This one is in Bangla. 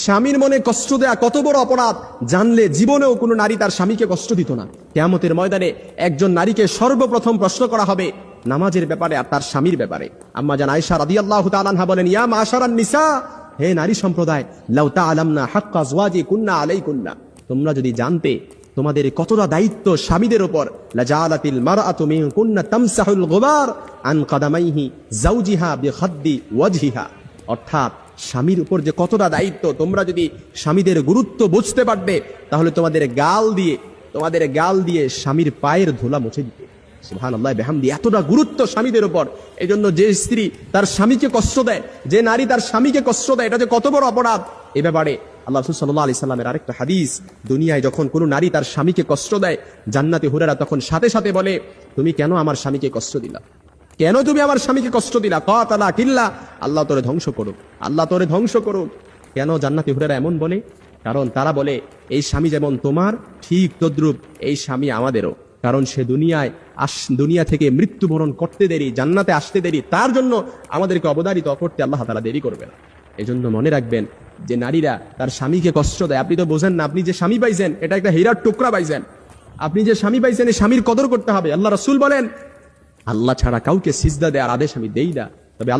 স্বামীর মনে কষ্ট দেয়া কত বড় অপরাধ জানলে জীবনেও কোনো নারী তার স্বামীকে কষ্ট দিত না। কিয়ামতের ময়দানে একজন নারীকে সর্বপ্রথম প্রশ্ন করা হবে নামাজের ব্যাপারে আর তার স্বামীর ব্যাপারে। আম্মা জান আয়েশা রাদিয়াল্লাহু তাআলা আনহা বলেন, ইয়া মাশারান নিসা, হে নারী সম্প্রদায়, লাউ তাআলামনা হাক্কা আজওয়াজিকুন্না আলাইকুন্না, তোমরা যদি জানতে তোমাদের কতটা দায়িত্ব স্বামীদের উপর, লাজালাতিল মারআতু মিনকুন্না তামসাহুল গুবার আন কাদামাইহি যাওজিহা বিখাদ্দি ওয়াজহিহা। অর্থাৎ স্বামীর উপর যে কতটা দায়িত্ব, তোমরা যদি স্বামীদের গুরুত্ব বুঝতে পারবে তাহলে তোমাদের গাল দিয়ে স্বামীর পায়ের ধুলা মুছে দিতে। সুবহানাল্লাহ বিহামদি, এতটা গুরুত্ব স্বামীদের উপর। এই জন্য যে স্ত্রী তার স্বামীকে কষ্ট দেয়, যে নারী তার স্বামীকে কষ্ট দেয়, এটা যে কত বড় অপরাধ। এ ব্যাপারে আল্লাহ রাসূল সাল্লাল্লাহু আলাইহি সাল্লামের আরেকটা হাদিস, দুনিয়ায় যখন কোনো নারী তার স্বামীকে কষ্ট দেয়, জান্নাতি হুরেরা তখন সাথে সাথে বলে, তুমি কেন আমার স্বামীকে কষ্ট দিলা, কেন তুমি আমার স্বামীকে কষ্ট দিলা, কাতালা কিল্লা, আল্লাহ তোরে ধ্বংস করুক, আল্লাহ তোরে ধ্বংস করুক। কেন জান্নাতি হুরেরা এমন বলে? কারণ তারা বলে, এই স্বামী যেমন তোমার ঠিক তদ্রূপ এই স্বামী আমাদেরও। কারণ সে দুনিয়া থেকে মৃত্যুবরণ করতে দেরি, জান্নাতে আসতে দেরি, তার জন্য আমাদেরকে অবধারিত করতে আল্লাহ তাআলা দেরি করবে না। এই জন্য মনে রাখবেন যে নারীরা তার স্বামীকে কষ্ট দেয়। আপনি তো বোঝেন না, আপনি যে স্বামী পাইছেন এটা একটা হীরার টুকরা পাইছেন। আপনি যে স্বামী পাইছেন এই স্বামীর কদর করতে হবে। আল্লাহ রাসূল বলেন, আল্লাহ ছাড়া কাউকে সিজদা দেওয়ার আদেশ আমি দেই না, তবে